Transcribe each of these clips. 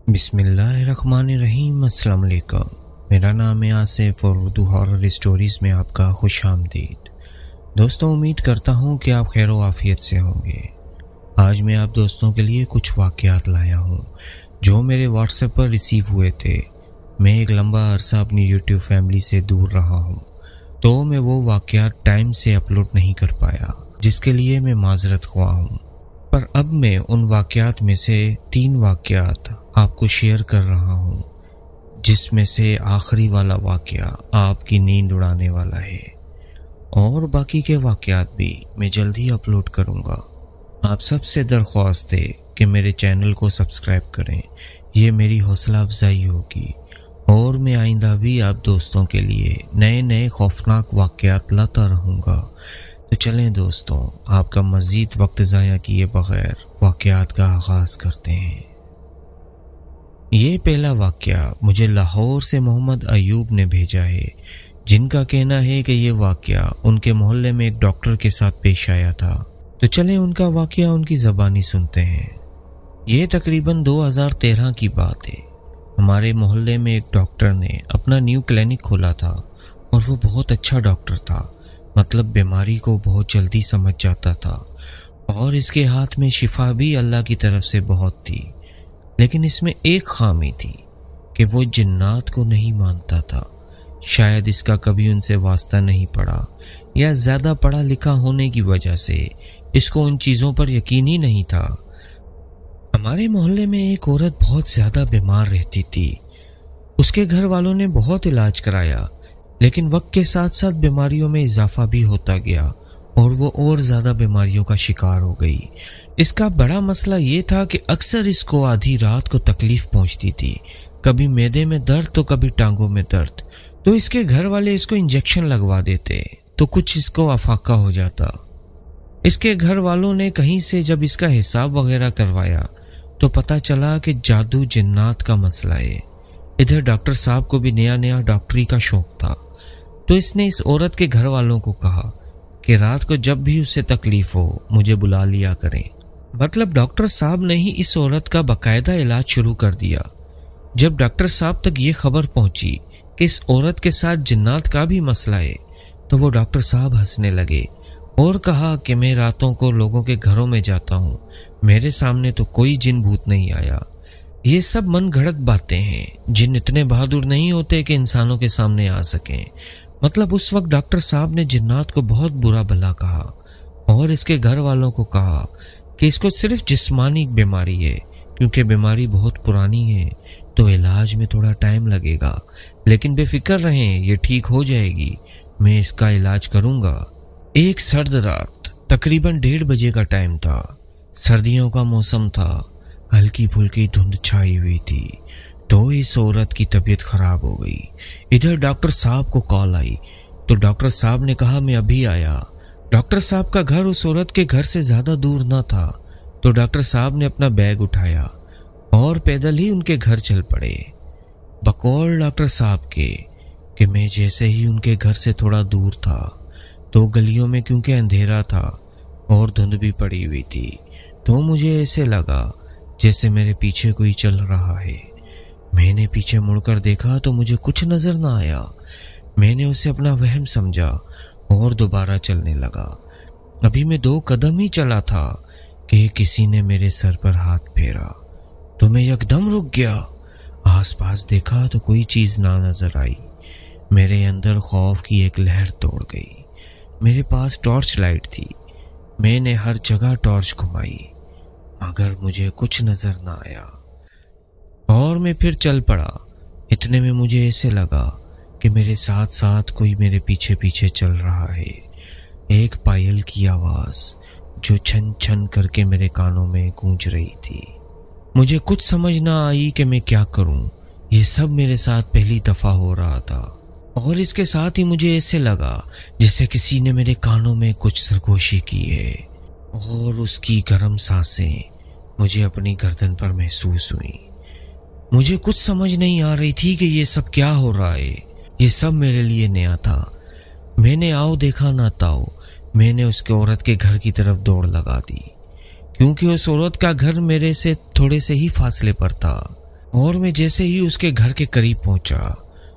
بسم اللہ الرحمن الرحیم۔ السلام علیکم، میرا نام ہے آصف اور اردو ہارر اسٹوریز میں آپ کا خوش آمدید۔ دوستوں، امید کرتا ہوں کہ آپ خیر و عافیت سے ہوں گے۔ آج میں آپ دوستوں کے لیے کچھ واقعات لایا ہوں جو میرے واٹس ایپ پر ریسیو ہوئے تھے۔ میں ایک لمبا عرصہ اپنی یوٹیوب فیملی سے دور رہا ہوں، تو میں وہ واقعات ٹائم سے اپلوڈ نہیں کر پایا، جس کے لیے میں معذرت خواہ ہوں۔ پر اب میں ان واقعات میں سے 3 واقعات آپ کو شیئر کر رہا ہوں، جس میں سے آخری والا واقعہ آپ کی نیند اڑانے والا ہے، اور باقی کے واقعات بھی میں جلدی اپلوڈ کروں گا۔ آپ سب سے درخواست ہے کہ میرے چینل کو سبسکرائب کریں، یہ میری حوصلہ افزائی ہوگی، اور میں آئندہ بھی آپ دوستوں کے لیے نئے خوفناک واقعات لاتا رہوں گا۔ تو چلیں دوستوں، آپ کا مزید وقت ضائع کیے بغیر واقعات کا آغاز کرتے ہیں۔ یہ پہلا واقعہ مجھے لاہور سے محمد ایوب نے بھیجا ہے، جن کا کہنا ہے کہ یہ واقعہ ان کے محلے میں ایک ڈاکٹر کے ساتھ پیش آیا تھا۔ تو چلیں ان کا واقعہ ان کی زبانی سنتے ہیں۔ یہ تقریباً 2013 کی بات ہے۔ ہمارے محلے میں ایک ڈاکٹر نے اپنا نیو کلینک کھولا تھا، اور وہ بہت اچھا ڈاکٹر تھا، مطلب بیماری کو بہت جلدی سمجھ جاتا تھا، اور اس کے ہاتھ میں شفا بھی اللہ کی طرف سے بہت تھی۔ لیکن اس میں ایک خامی تھی کہ وہ جنات کو نہیں مانتا تھا۔ شاید اس کا کبھی ان سے واسطہ نہیں پڑا، یا زیادہ پڑھا لکھا ہونے کی وجہ سے اس کو ان چیزوں پر یقین ہی نہیں تھا۔ ہمارے محلے میں ایک عورت بہت زیادہ بیمار رہتی تھی۔ اس کے گھر والوں نے بہت علاج کرایا، لیکن وقت کے ساتھ ساتھ بیماریوں میں اضافہ بھی ہوتا گیا، اور وہ اور زیادہ بیماریوں کا شکار ہو گئی۔ اس کا بڑا مسئلہ یہ تھا کہ اکثر اس کو آدھی رات کو تکلیف پہنچتی تھی، کبھی معدے میں درد تو کبھی ٹانگوں میں درد۔ تو اس کے گھر والے اس کو انجیکشن لگوا دیتے تو کچھ اس کو افاقہ ہو جاتا۔ اس کے گھر والوں نے کہیں سے جب اس کا حساب وغیرہ کروایا تو پتہ چلا کہ جادو جنات کا مسئلہ ہے۔ ادھر ڈاکٹر صاحب کو بھی نیا ڈاکٹری کا شوق تھا، تو اس نے اس عورت کے گھر والوں کو کہا کہ رات کو جب بھی اسے تکلیف ہو مجھے بلا لیا کریں۔ مطلب ڈاکٹر صاحب نے ہی اس عورت کا باقاعدہ علاج شروع کر دیا۔ جب ڈاکٹر صاحب تک یہ خبر پہنچی کہ اس عورت کے ساتھ جنات کا بھی مسئلہ ہے، تو وہ ڈاکٹر صاحب ہنسنے لگے اور کہا کہ میں راتوں کو لوگوں کے گھروں میں جاتا ہوں، میرے سامنے تو کوئی جن بھوت نہیں آیا۔ یہ سب من گھڑت باتیں ہیں، جن اتنے بہادر نہیں ہوتے کہ انسانوں کے سامنے آ سکیں۔ مطلب اس وقت ڈاکٹر صاحب نے جنات کو بہت برا بھلا کہا، اور اس کے گھر والوں کو کہا کہ اس کو صرف جسمانی بیماری ہے، کیونکہ بیماری بہت پرانی ہے تو علاج میں تھوڑا ٹائم لگے گا، لیکن بے فکر رہیں، یہ ٹھیک ہو جائے گی، میں اس کا علاج کروں گا۔ ایک سرد رات، تقریباً 1:30 بجے کا ٹائم تھا، سردیوں کا موسم تھا، ہلکی پھلکی دھند چھائی ہوئی تھی، تو اس عورت کی طبیعت خراب ہو گئی۔ ادھر ڈاکٹر صاحب کو کال آئی تو ڈاکٹر صاحب نے کہا میں ابھی آیا۔ ڈاکٹر صاحب کا گھر اس عورت کے گھر سے زیادہ دور نہ تھا، تو ڈاکٹر صاحب نے اپنا بیگ اٹھایا اور پیدل ہی ان کے گھر چل پڑے۔ بقول ڈاکٹر صاحب کے کہ میں جیسے ہی ان کے گھر سے تھوڑا دور تھا تو گلیوں میں کیونکہ اندھیرا تھا اور دھند بھی پڑی ہوئی تھی، تو مجھے ایسے لگا جیسے میرے پیچھے کوئی چل رہا ہے۔ میں نے پیچھے مڑ کر دیکھا تو مجھے کچھ نظر نہ آیا۔ میں نے اسے اپنا وہم سمجھا اور دوبارہ چلنے لگا۔ ابھی میں 2 قدم ہی چلا تھا کہ کسی نے میرے سر پر ہاتھ پھیرا، تو میں یکدم رک گیا۔ آس پاس دیکھا تو کوئی چیز نہ نظر آئی۔ میرے اندر خوف کی ایک لہر توڑ گئی۔ میرے پاس ٹارچ لائٹ تھی، میں نے ہر جگہ ٹارچ گھمائی، مگر مجھے کچھ نظر نہ آیا، اور میں پھر چل پڑا۔ اتنے میں مجھے ایسے لگا کہ میرے ساتھ ساتھ کوئی میرے پیچھے پیچھے چل رہا ہے۔ ایک پائل کی آواز جو چھن چھن کر کے میرے کانوں میں گونج رہی تھی۔ مجھے کچھ سمجھ نہ آئی کہ میں کیا کروں۔ یہ سب میرے ساتھ پہلی دفعہ ہو رہا تھا، اور اس کے ساتھ ہی مجھے ایسے لگا جیسے کسی نے میرے کانوں میں کچھ سرگوشی کی ہے، اور اس کی گرم سانسیں مجھے اپنی گردن پر محسوس ہوئیں۔ مجھے کچھ سمجھ نہیں آ رہی تھی کہ یہ سب کیا ہو رہا ہے۔ یہ سب میرے لیے نیا تھا۔ میں نے آؤ دیکھا نہ تاؤ، میں نے اس کے عورت کے گھر کی طرف دوڑ لگا دی، کیونکہ اس عورت کا گھر میرے سے تھوڑے سے ہی فاصلے پر تھا، اور میں جیسے ہی اس کے گھر کے قریب پہنچا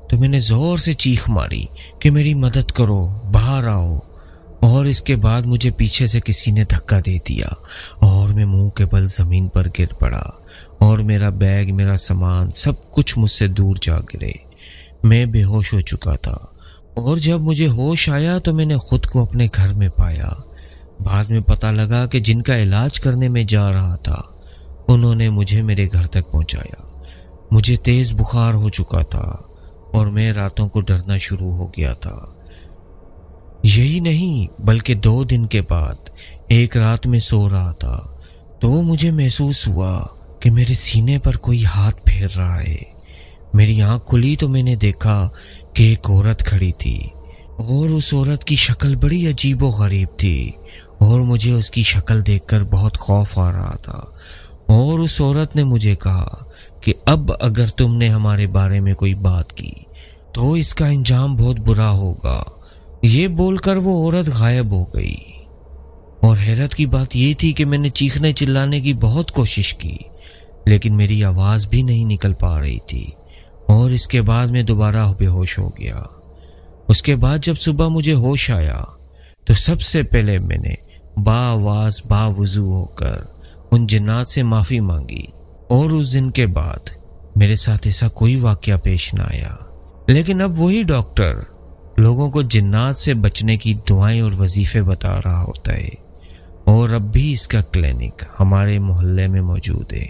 تو میں نے زور سے چیخ ماری کہ میری مدد کرو، باہر آؤ، اور اس کے بعد مجھے پیچھے سے کسی نے دھکا دے دیا اور میں منہ کے بل زمین پر گر پڑا اور میرا بیگ، میرا سامان، سب کچھ مجھ سے دور جا گرے۔ میں بے ہوش ہو چکا تھا اور جب مجھے ہوش آیا تو میں نے خود کو اپنے گھر میں پایا۔ بعد میں پتہ لگا کہ جن کا علاج کرنے میں جا رہا تھا انہوں نے مجھے میرے گھر تک پہنچایا۔ مجھے تیز بخار ہو چکا تھا اور میں راتوں کو ڈرنا شروع ہو گیا تھا۔ یہی نہیں بلکہ 2 دن کے بعد ایک رات میں سو رہا تھا تو مجھے محسوس ہوا کہ میرے سینے پر کوئی ہاتھ پھیر رہا ہے۔ میری آنکھ کھلی تو میں نے دیکھا کہ ایک عورت کھڑی تھی اور اس عورت کی شکل بڑی عجیب و غریب تھی اور مجھے اس کی شکل دیکھ کر بہت خوف آ رہا تھا۔ اور اس عورت نے مجھے کہا کہ اب اگر تم نے ہمارے بارے میں کوئی بات کی تو اس کا انجام بہت برا ہوگا۔ یہ بول کر وہ عورت غائب ہو گئی، اور حیرت کی بات یہ تھی کہ میں نے چیخنے چلانے کی بہت کوشش کی لیکن میری آواز بھی نہیں نکل پا رہی تھی، اور اس کے بعد میں دوبارہ بے ہوش ہو گیا۔ اس کے بعد جب صبح مجھے ہوش آیا تو سب سے پہلے میں نے باآواز باوضو ہو کر ان جنات سے معافی مانگی، اور اس دن کے بعد میرے ساتھ ایسا کوئی واقعہ پیش نہ آیا۔ لیکن اب وہی ڈاکٹر لوگوں کو جنات سے بچنے کی دعائیں اور وظیفے بتا رہا ہوتا ہے، اور اب بھی اس کا کلینک ہمارے محلے میں موجود ہے۔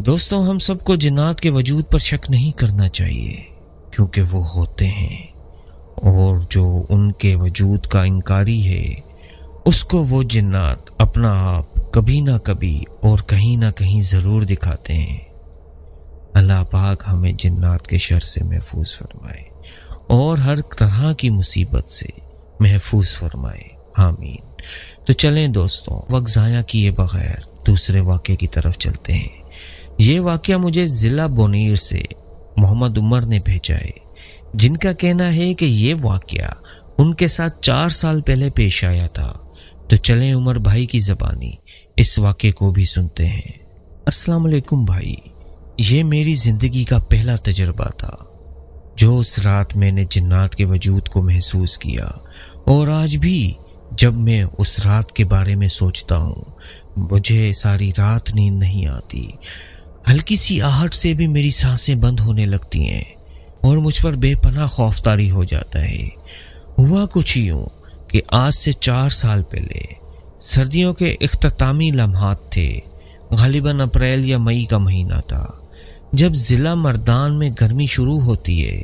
دوستوں، ہم سب کو جنات کے وجود پر شک نہیں کرنا چاہیے کیونکہ وہ ہوتے ہیں، اور جو ان کے وجود کا انکاری ہے اس کو وہ جنات اپنا آپ کبھی نہ کبھی اور کہیں نہ کہیں ضرور دکھاتے ہیں۔ اللہ پاک ہمیں جنات کے شر سے محفوظ فرمائے اور ہر طرح کی مصیبت سے محفوظ فرمائے، آمین۔ تو چلیں دوستوں، وقت ضائع کیے بغیر دوسرے واقعے کی طرف چلتے ہیں۔ یہ واقعہ مجھے ضلع بونیر سے محمد عمر نے بھیجا ہے، جن کا کہنا ہے کہ یہ واقعہ ان کے ساتھ 4 سال پہلے پیش آیا تھا۔ تو چلیں عمر بھائی کی زبانی اس واقعے کو بھی سنتے ہیں۔ السلام علیکم بھائی، یہ میری زندگی کا پہلا تجربہ تھا جو اس رات میں نے جنات کے وجود کو محسوس کیا، اور آج بھی جب میں اس رات کے بارے میں سوچتا ہوں مجھے ساری رات نیند نہیں آتی۔ ہلکی سی آہٹ سے بھی میری سانسیں بند ہونے لگتی ہیں اور مجھ پر بے پناہ خوف طاری ہو جاتا ہے۔ ہوا کچھ یوں کہ آج سے 4 سال پہلے سردیوں کے اختتامی لمحات تھے، غالباً اپریل یا مئی کا مہینہ تھا، جب ضلع مردان میں گرمی شروع ہوتی ہے۔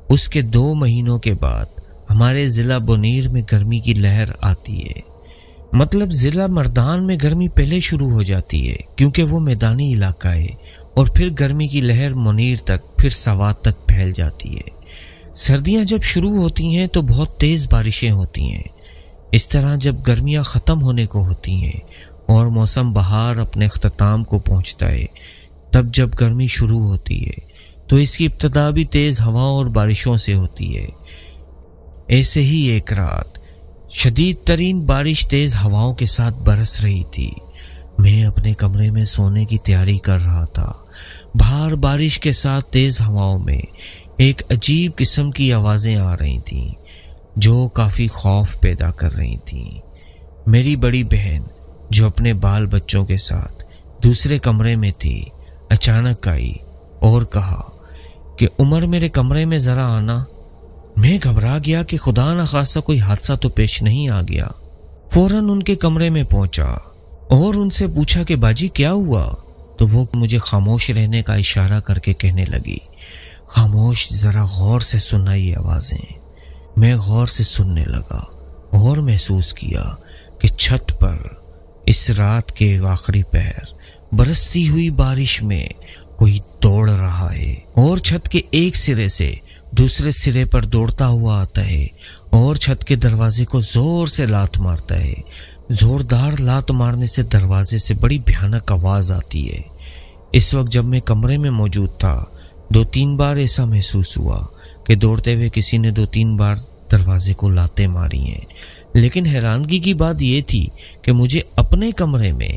اس کے 2 مہینوں کے بعد ہمارے ضلع بونیر میں گرمی کی لہر آتی ہے۔ مطلب ضلع مردان میں گرمی پہلے شروع ہو جاتی ہے کیونکہ وہ میدانی علاقہ ہے، اور پھر گرمی کی لہر منیر تک، پھر سوات تک پھیل جاتی ہے۔ سردیاں جب شروع ہوتی ہیں تو بہت تیز بارشیں ہوتی ہیں۔ اس طرح جب گرمیاں ختم ہونے کو ہوتی ہیں اور موسم بہار اپنے اختتام کو پہنچتا ہے، تب جب گرمی شروع ہوتی ہے تو اس کی ابتدا بھی تیز ہواؤں اور بارشوں سے ہوتی ہے۔ ایسے ہی ایک رات شدید ترین بارش تیز ہواؤں کے ساتھ برس رہی تھی۔ میں اپنے کمرے میں سونے کی تیاری کر رہا تھا۔ باہر بارش کے ساتھ تیز ہواؤں میں ایک عجیب قسم کی آوازیں آ رہی تھیں جو کافی خوف پیدا کر رہی تھیں۔ میری بڑی بہن جو اپنے بال بچوں کے ساتھ دوسرے کمرے میں تھی اچانک آئی اور کہا کہ عمر میرے کمرے میں ذرا آنا۔ میں گھبرا گیا کہ خدا نخواستہ کوئی حادثہ تو پیش نہیں آ گیا۔ فوراً ان کے کمرے میں پہنچا اور ان سے پوچھا کہ باجی کیا ہوا؟ تو وہ مجھے خاموش رہنے کا اشارہ کر کے کہنے لگی، خاموش، ذرا غور سے سننا یہ آوازیں۔ میں غور سے سننے لگا اور محسوس کیا کہ چھت پر اس رات کے آخری پہر برستی ہوئی بارش میں کوئی دوڑ رہا ہے، اور چھت کے ایک سرے سے دوسرے سرے پر دوڑتا ہوا آتا ہے اور چھت کے دروازے کو زور سے لات مارتا ہے۔ زوردار لات مارنے سے دروازے سے بڑی بھیانک آواز آتی ہے۔ اس وقت جب میں کمرے میں موجود تھا 2-3 بار ایسا محسوس ہوا کہ دوڑتے ہوئے کسی نے 2-3 بار دروازے کو لاتیں ماری ہیں، لیکن حیرانگی کی بات یہ تھی کہ مجھے اپنے کمرے میں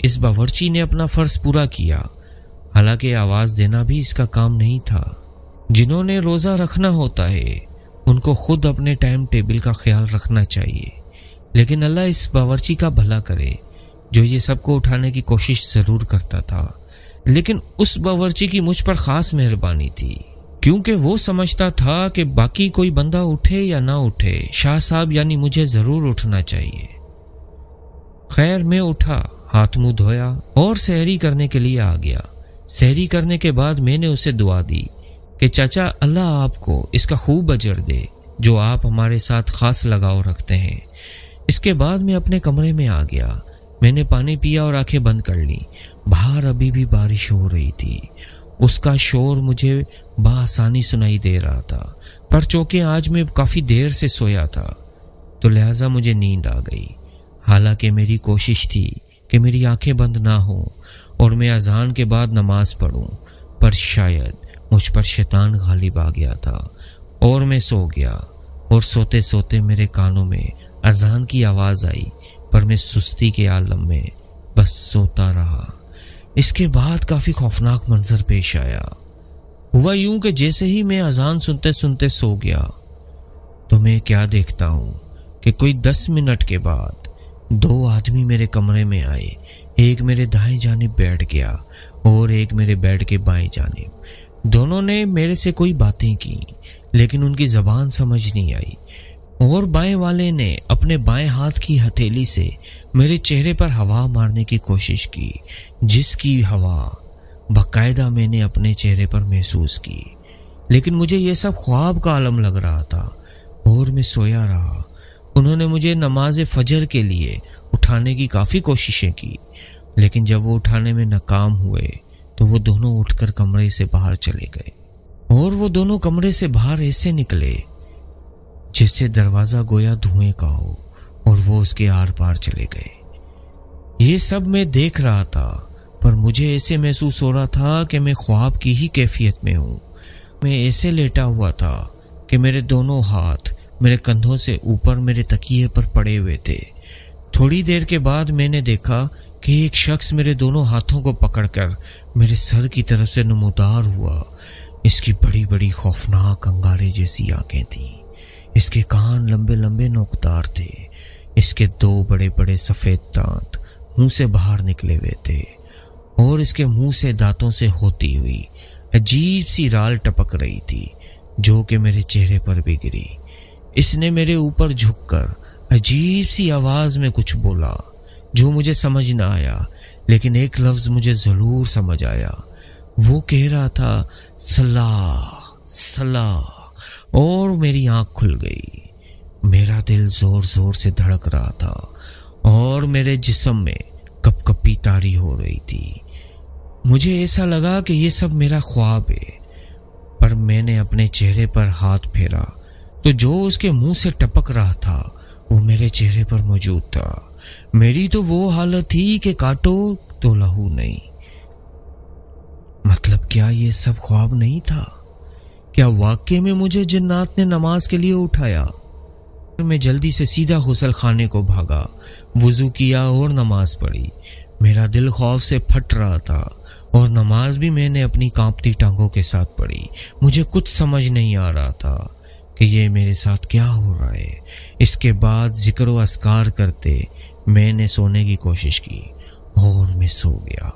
اس باورچی نے اپنا فرض پورا کیا، حالانکہ آواز دینا بھی اس کا کام نہیں تھا۔ جنہوں نے روزہ رکھنا ہوتا ہے ان کو خود اپنے ٹائم ٹیبل کا خیال رکھنا چاہیے، لیکن اللہ اس باورچی کا بھلا کرے جو یہ سب کو اٹھانے کی کوشش ضرور کرتا تھا، لیکن اس باورچی کی مجھ پر خاص مہربانی تھی، کیونکہ وہ سمجھتا تھا کہ باقی کوئی بندہ اٹھے یا نہ اٹھے شاہ صاحب یعنی مجھے ضرور اٹھنا چاہیے۔ خیر میں اٹھا، ہاتھ منہ دھویا اور سحری کرنے کے لیے آ گیا۔ سحری کرنے کے بعد میں نے اسے دعا دی کہ چاچا اللہ آپ کو اس کا خوب اجر دے جو آپ ہمارے ساتھ خاص لگاؤ رکھتے ہیں۔ اس کے بعد میں اپنے کمرے میں آ گیا۔ میں نے پانی پیا اور آنکھیں بند کر لی۔ باہر ابھی بھی بارش ہو رہی تھی، اس کا شور مجھے بآسانی سنائی دے رہا تھا، پر چونکہ آج میں کافی دیر سے سویا تھا تو لہٰذا مجھے نیند آ گئی۔ حالانکہ میری کوشش تھی کہ میری آنکھیں بند نہ ہوں اور میں اذان کے بعد نماز پڑھوں، پر شاید مجھ پر شیطان غالب آ گیا تھا اور میں سو گیا، اور سوتے سوتے میرے کانوں میں اذان کی آواز آئی، پر میں سستی کے عالم میں بس سوتا رہا۔ اس کے بعد کافی خوفناک منظر پیش آیا۔ ہوا یوں کہ جیسے ہی میں اذان سنتے سنتے سو گیا تو میں کیا دیکھتا ہوں کہ کوئی 10 منٹ کے بعد 2 آدمی میرے کمرے میں آئے۔ ایک میرے دائیں جانب بیٹھ گیا اور ایک میرے بیڈ کے بائیں جانب۔ دونوں نے میرے سے کوئی باتیں کی لیکن ان کی زبان سمجھ نہیں آئی، اور بائیں والے نے اپنے بائیں ہاتھ کی ہتھیلی سے میرے چہرے پر ہوا مارنے کی کوشش کی، جس کی ہوا باقاعدہ میں نے اپنے چہرے پر محسوس کی، لیکن مجھے یہ سب خواب کا عالم لگ رہا تھا اور میں سویا رہا۔ انہوں نے مجھے نماز فجر کے لیے اٹھانے کی کافی کوششیں کی، لیکن جب وہ اٹھانے میں ناکام ہوئے تو وہ دونوں اٹھ کر کمرے سے باہر چلے گئے، اور وہ دونوں کمرے سے باہر ایسے نکلے جس سے دروازہ گویا دھوئیں کا ہو، اور وہ اس کے آر پار چلے گئے۔ یہ سب میں دیکھ رہا تھا، پر مجھے ایسے محسوس ہو رہا تھا کہ میں خواب کی ہی کیفیت میں ہوں۔ میں ایسے لیٹا ہوا تھا کہ میرے دونوں ہاتھ میرے کندھوں سے اوپر میرے تکیے پر پڑے ہوئے تھے۔ تھوڑی دیر کے بعد میں نے دیکھا کہ ایک شخص میرے دونوں ہاتھوں کو پکڑ کر میرے سر کی طرف سے نمودار ہوا۔ اس کی بڑی بڑی خوفناک انگارے جیسی آنکھیں تھیں، اس کے کان لمبے لمبے نوکدار تھے، اس کے 2 بڑے بڑے سفید دانت منہ سے باہر نکلے ہوئے تھے، اور اس کے منہ سے دانتوں سے ہوتی ہوئی عجیب سی رال ٹپک رہی تھی جو کہ میرے چہرے پر بھی گری۔ اس نے میرے اوپر جھک کر عجیب سی آواز میں کچھ بولا جو مجھے سمجھ نہ آیا، لیکن ایک لفظ مجھے ضرور سمجھ آیا۔ وہ کہہ رہا تھا صلاح صلاح، اور میری آنکھ کھل گئی۔ میرا دل زور زور سے دھڑک رہا تھا اور میرے جسم میں کپ کپی طاری ہو رہی تھی۔ مجھے ایسا لگا کہ یہ سب میرا خواب ہے، پر میں نے اپنے چہرے پر ہاتھ پھیرا تو جو اس کے منہ سے ٹپک رہا تھا وہ میرے چہرے پر موجود تھا۔ میری تو وہ حالت تھی کہ کاٹو تو لہو نہیں۔ مطلب کیا یہ سب خواب نہیں تھا؟ کیا واقعے میں مجھے جنات نے نماز کے لیے اٹھایا؟ میں جلدی سے سیدھا غسل خانے کو بھاگا، وضو کیا اور نماز پڑھی۔ میرا دل خوف سے پھٹ رہا تھا اور نماز بھی میں نے اپنی کانپتی ٹانگوں کے ساتھ پڑھی۔ مجھے کچھ سمجھ نہیں آ رہا تھا کہ یہ میرے ساتھ کیا ہو رہا ہے۔ اس کے بعد ذکر و اذکار کرتے میں نے سونے کی کوشش کی اور میں سو گیا۔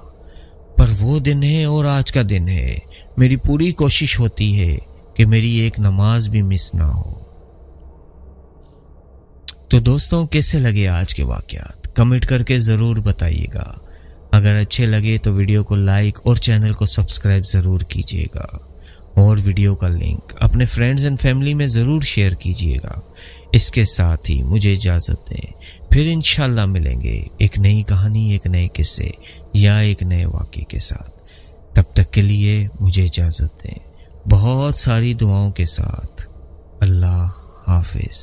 پر وہ دن ہے اور آج کا دن ہے، میری پوری کوشش ہوتی ہے کہ میری ایک نماز بھی مس نہ ہو۔ تو دوستوں کیسے لگے آج کے واقعات؟ کمنٹ کر کے ضرور بتائیے گا۔ اگر اچھے لگے تو ویڈیو کو لائک اور چینل کو سبسکرائب ضرور کیجیے گا، اور ویڈیو کا لنک اپنے فرینڈز اینڈ فیملی میں ضرور شیئر کیجیے گا۔ اس کے ساتھ ہی مجھے اجازت دیں، پھر انشاءاللہ ملیں گے ایک نئی کہانی، ایک نئے قصے یا ایک نئے واقعے کے ساتھ۔ تب تک کے لیے مجھے اجازت دیں، بہت ساری دعاؤں کے ساتھ۔ اللہ حافظ۔